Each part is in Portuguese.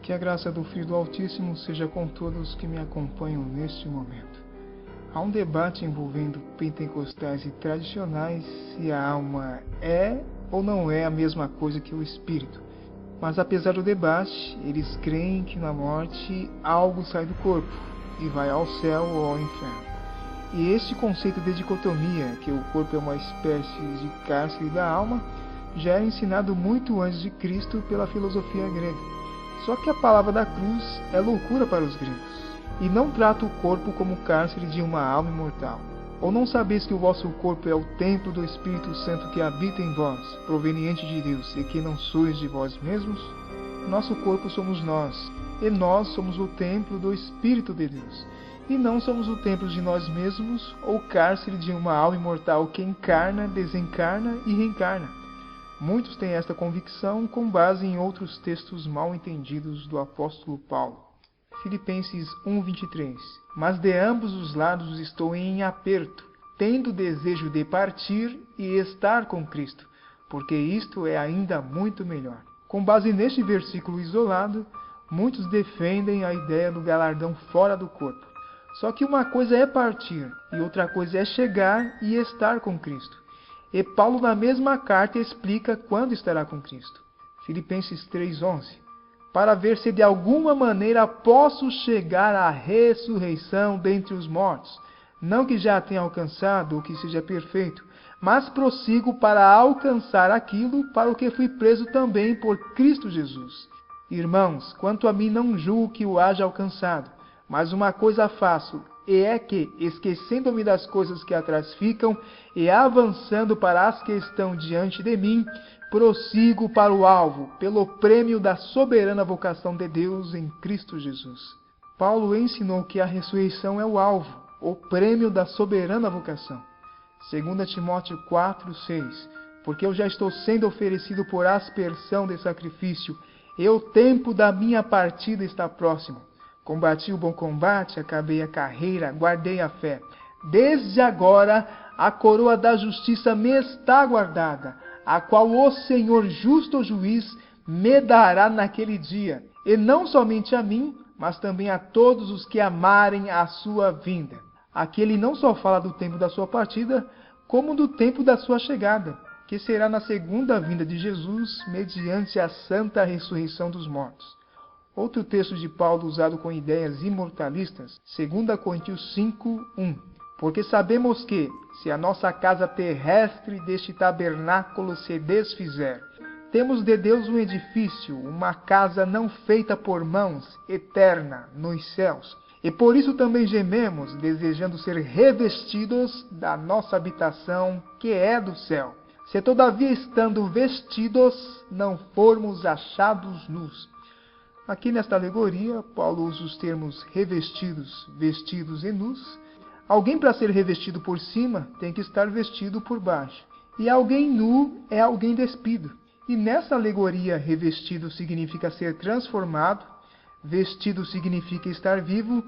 Que a graça do Filho do Altíssimo seja com todos que me acompanham neste momento. Há um debate envolvendo pentecostais e tradicionais se a alma é ou não é a mesma coisa que o espírito. Mas apesar do debate, eles creem que na morte algo sai do corpo e vai ao céu ou ao inferno. E este conceito de dicotomia, que o corpo é uma espécie de cárcere da alma, já era ensinado muito antes de Cristo pela filosofia grega. Só que a palavra da cruz é loucura para os gregos, e não trata o corpo como cárcere de uma alma imortal. Ou não sabeis que o vosso corpo é o templo do Espírito Santo que habita em vós, proveniente de Deus, e que não sois de vós mesmos? Nosso corpo somos nós, e nós somos o templo do Espírito de Deus, e não somos o templo de nós mesmos, ou cárcere de uma alma imortal que encarna, desencarna e reencarna. Muitos têm esta convicção com base em outros textos mal entendidos do apóstolo Paulo. Filipenses 1:23. Mas de ambos os lados estou em aperto, tendo desejo de partir e estar com Cristo, porque isto é ainda muito melhor. Com base neste versículo isolado, muitos defendem a ideia do galardão fora do corpo. Só que uma coisa é partir e outra coisa é chegar e estar com Cristo. E Paulo na mesma carta explica quando estará com Cristo. Filipenses 3:11. Para ver se de alguma maneira posso chegar à ressurreição dentre os mortos. Não que já tenha alcançado ou que seja perfeito, mas prossigo para alcançar aquilo para o que fui preso também por Cristo Jesus. Irmãos, quanto a mim não julgo que o haja alcançado, mas uma coisa faço, e é que, esquecendo-me das coisas que atrás ficam, e avançando para as que estão diante de mim, prossigo para o alvo, pelo prêmio da soberana vocação de Deus em Cristo Jesus. Paulo ensinou que a ressurreição é o alvo, o prêmio da soberana vocação. 2 Timóteo 4:6. Porque eu já estou sendo oferecido por aspersão de sacrifício, e o tempo da minha partida está próximo. Combati o bom combate, acabei a carreira, guardei a fé. Desde agora, a coroa da justiça me está guardada, a qual o Senhor justo juiz me dará naquele dia. E não somente a mim, mas também a todos os que amarem a sua vinda. Aqui ele não só fala do tempo da sua partida, como do tempo da sua chegada, que será na segunda vinda de Jesus, mediante a santa ressurreição dos mortos. Outro texto de Paulo usado com ideias imortalistas, 2 Coríntios 5:1. Porque sabemos que, se a nossa casa terrestre deste tabernáculo se desfizer, temos de Deus um edifício, uma casa não feita por mãos, eterna, nos céus. E por isso também gememos, desejando ser revestidos da nossa habitação, que é do céu. Se todavia estando vestidos, não formos achados nus. Aqui nesta alegoria, Paulo usa os termos revestidos, vestidos e nus. Alguém para ser revestido por cima tem que estar vestido por baixo. E alguém nu é alguém despido. E nessa alegoria, revestido significa ser transformado, vestido significa estar vivo,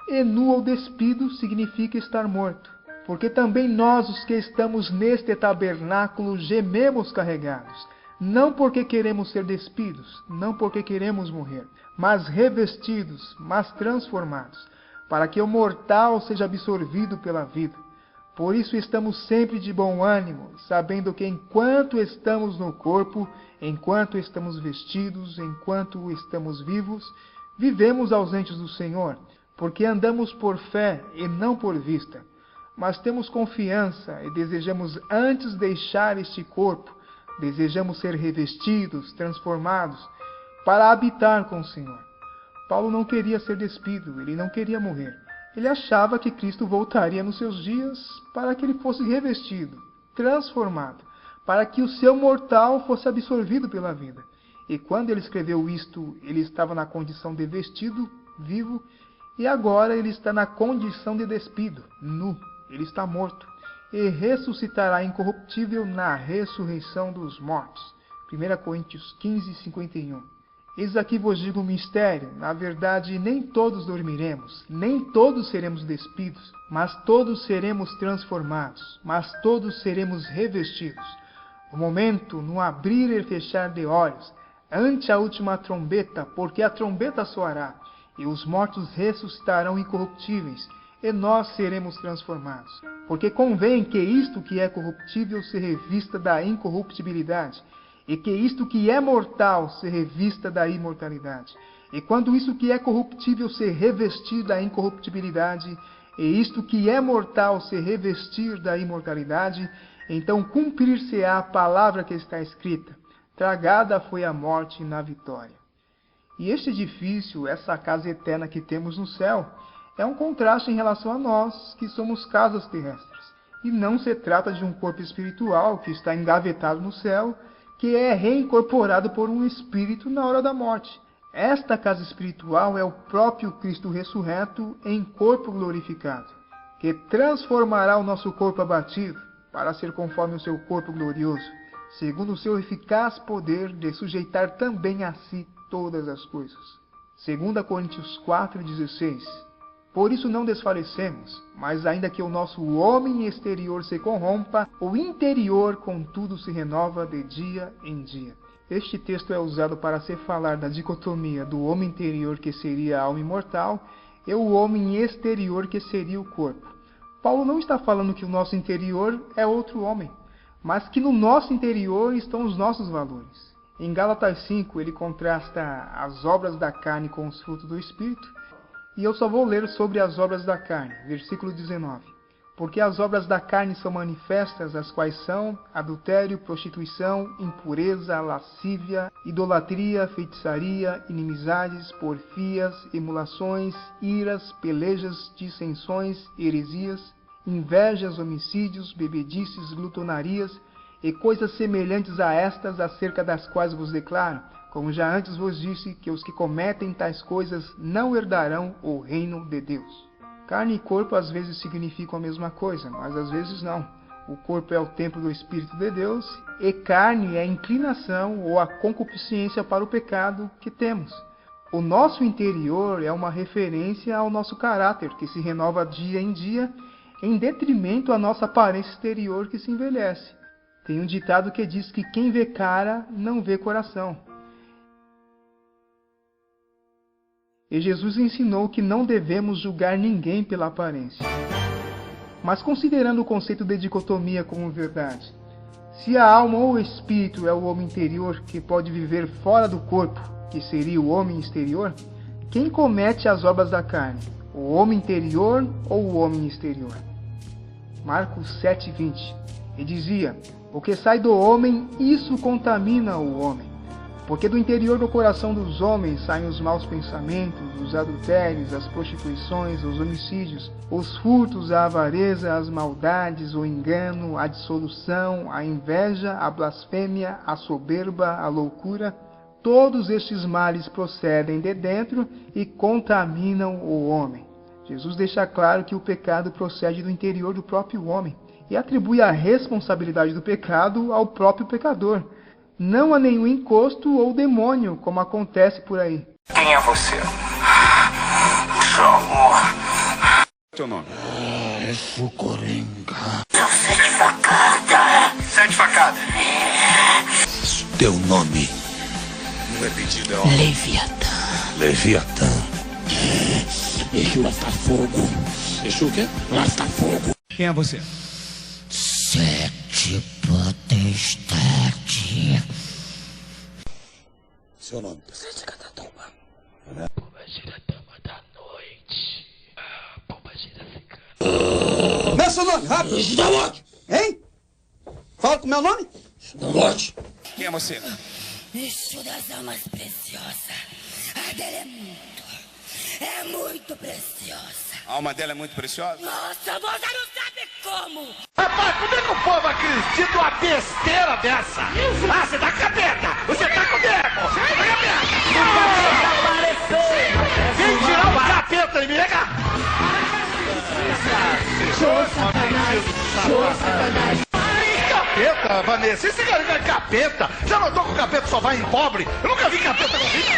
e nu ou despido significa estar morto. Porque também nós, os que estamos neste tabernáculo, gememos carregados. Não porque queremos ser despidos, não porque queremos morrer, mas revestidos, mas transformados, para que o mortal seja absorvido pela vida. Por isso estamos sempre de bom ânimo, sabendo que enquanto estamos no corpo, enquanto estamos vestidos, enquanto estamos vivos, vivemos ausentes do Senhor, porque andamos por fé e não por vista. Mas temos confiança e desejamos antes deixar este corpo, desejamos ser revestidos, transformados, para habitar com o Senhor. Paulo não queria ser despido, ele não queria morrer. Ele achava que Cristo voltaria nos seus dias para que ele fosse revestido, transformado, para que o seu mortal fosse absorvido pela vida. E quando ele escreveu isto, ele estava na condição de vestido, vivo, e agora ele está na condição de despido, nu, ele está morto. E ressuscitará incorruptível na ressurreição dos mortos. 1 Coríntios 15:51. Eis aqui vos digo um mistério, na verdade nem todos dormiremos, nem todos seremos despidos, mas todos seremos transformados, mas todos seremos revestidos. No momento, no abrir e fechar de olhos, ante a última trombeta, porque a trombeta soará, e os mortos ressuscitarão incorruptíveis, e nós seremos transformados. Porque convém que isto que é corruptível se revista da incorruptibilidade, e que isto que é mortal se revista da imortalidade. E quando isto que é corruptível se revestir da incorruptibilidade, e isto que é mortal se revestir da imortalidade, então cumprir-se-á a palavra que está escrita: tragada foi a morte na vitória. E este edifício, essa casa eterna que temos no céu, é um contraste em relação a nós, que somos casas terrestres. E não se trata de um corpo espiritual que está engavetado no céu, que é reincorporado por um espírito na hora da morte. Esta casa espiritual é o próprio Cristo ressurreto em corpo glorificado, que transformará o nosso corpo abatido para ser conforme o seu corpo glorioso, segundo o seu eficaz poder de sujeitar também a si todas as coisas. 2 Coríntios 4,16. Por isso não desfalecemos, mas ainda que o nosso homem exterior se corrompa, o interior contudo se renova de dia em dia. Este texto é usado para se falar da dicotomia do homem interior, que seria a alma imortal, e o homem exterior, que seria o corpo. Paulo não está falando que o nosso interior é outro homem, mas que no nosso interior estão os nossos valores. Em Gálatas 5, ele contrasta as obras da carne com os frutos do Espírito, e eu só vou ler sobre as obras da carne, versículo 19. Porque as obras da carne são manifestas, as quais são adultério, prostituição, impureza, lascívia, idolatria, feitiçaria, inimizades, porfias, emulações, iras, pelejas, dissensões, heresias, invejas, homicídios, bebedices, glutonarias e coisas semelhantes a estas, acerca das quais vos declaro, como já antes vos disse, que os que cometem tais coisas não herdarão o reino de Deus. Carne e corpo às vezes significam a mesma coisa, mas às vezes não. O corpo é o templo do Espírito de Deus e carne é a inclinação ou a concupiscência para o pecado que temos. O nosso interior é uma referência ao nosso caráter, que se renova dia em dia, em detrimento à nossa aparência exterior, que se envelhece. Tem um ditado que diz que quem vê cara não vê coração. E Jesus ensinou que não devemos julgar ninguém pela aparência. Mas considerando o conceito de dicotomia como verdade, se a alma ou o espírito é o homem interior que pode viver fora do corpo, que seria o homem exterior, quem comete as obras da carne, o homem interior ou o homem exterior? Marcos 7,20. E dizia: o que sai do homem, isso contamina o homem. Porque do interior do coração dos homens saem os maus pensamentos, os adultérios, as prostituições, os homicídios, os furtos, a avareza, as maldades, o engano, a dissolução, a inveja, a blasfêmia, a soberba, a loucura. Todos estes males procedem de dentro e contaminam o homem. Jesus deixa claro que o pecado procede do interior do próprio homem e atribui a responsabilidade do pecado ao próprio pecador, não a nenhum encosto ou demônio, como acontece por aí. Quem é você? Somos. Teu nome? É Fucorenga. São 7 facadas. 7 facadas. Teu nome? Não é pedido, é ó. Leviatã. Leviatã. Exu Lasta-Fogo. Exu o quê? Lasta-Fogo. Quem é você? 7 potestades. Seu nome? Cícera da Toma. Pombagira Dama da Noite. Pombagira Cigana. Meu seu nome, rápido! Isso da morte. Hein? Fala com o meu nome? Isso da morte. Quem é você? Exu das almas preciosas. A dela é muito preciosa. A alma dela é muito preciosa? Nossa, você não sabe como. Rapaz, como é que o povo acredita uma besteira dessa? Ah, você tá capeta! Você tá com o deco! Você tá capeta! Vem tirar o capeta em mim, nega! Capeta, Vanessa, esse cara é capeta! Já notou que o capeta só vai em pobre? Eu nunca vi capeta com rico!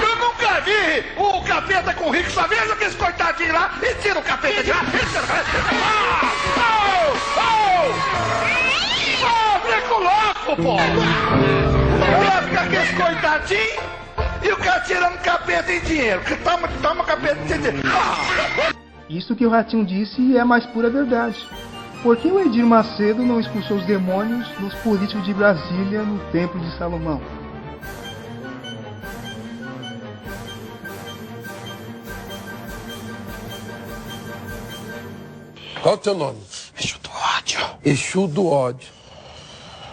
Eu nunca vi o capeta com rico, só vejo aqueles coitadinhos lá e tira o capeta de lá! Breco louco! diabo, pô! Não vai ficar com esse coitadinho e o cara tirando capeta em dinheiro. Que toma capeta em dinheiro. Isso que o Ratinho disse é a mais pura verdade. Por que o Edir Macedo não expulsou os demônios dos políticos de Brasília no Templo de Salomão? Qual é o teu nome? Exu do ódio. Exu do ódio.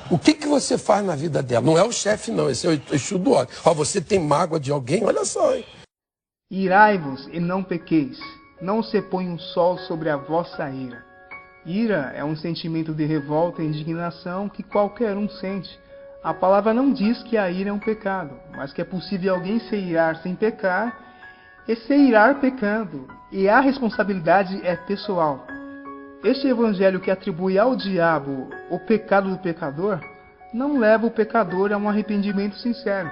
O que você faz na vida dela? Não é o chefe, não. Esse é o Exu do ódio. Ó, você tem mágoa de alguém? Olha só, hein? Irai-vos e não pequeis. Não se põe um sol sobre a vossa ira. Ira é um sentimento de revolta e indignação que qualquer um sente. A palavra não diz que a ira é um pecado, mas que é possível alguém se irar sem pecar e se irar pecando. E a responsabilidade é pessoal. Este evangelho que atribui ao diabo o pecado do pecador, não leva o pecador a um arrependimento sincero,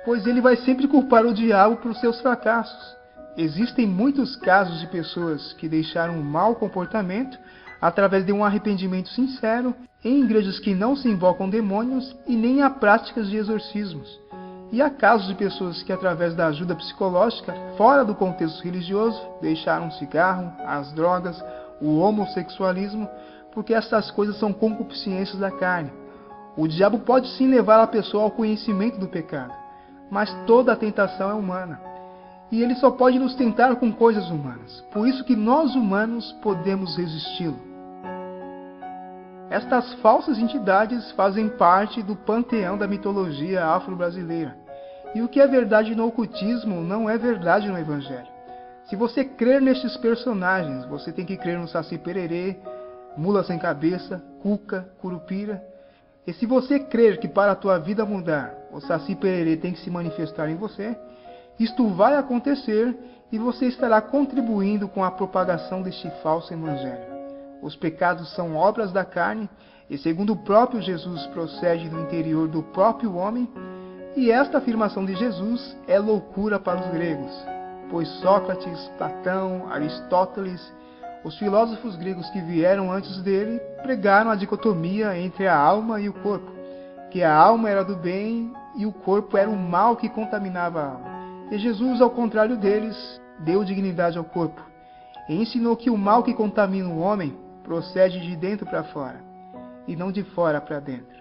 pois ele vai sempre culpar o diabo por seus fracassos. Existem muitos casos de pessoas que deixaram um mau comportamento através de um arrependimento sincero em igrejas que não se invocam demônios e nem há práticas de exorcismos. E há casos de pessoas que, através da ajuda psicológica, fora do contexto religioso, deixaram o cigarro, as drogas, o homossexualismo, porque essas coisas são concupiscências da carne. O diabo pode sim levar a pessoa ao conhecimento do pecado, mas toda a tentação é humana. E ele só pode nos tentar com coisas humanas. Por isso que nós humanos podemos resisti-lo. Estas falsas entidades fazem parte do panteão da mitologia afro-brasileira. E o que é verdade no ocultismo não é verdade no Evangelho. Se você crer nestes personagens, você tem que crer no Saci Pererê, Mula Sem Cabeça, Cuca, Curupira. E se você crer que para a tua vida mudar, o Saci Pererê tem que se manifestar em você, isto vai acontecer e você estará contribuindo com a propagação deste falso evangelho. Os pecados são obras da carne e, segundo o próprio Jesus, procede do interior do próprio homem, e esta afirmação de Jesus é loucura para os gregos, pois Sócrates, Platão, Aristóteles, os filósofos gregos que vieram antes dele, pregaram a dicotomia entre a alma e o corpo, que a alma era do bem e o corpo era o mal que contaminava a alma. E Jesus, ao contrário deles, deu dignidade ao corpo e ensinou que o mal que contamina o homem procede de dentro para fora e não de fora para dentro.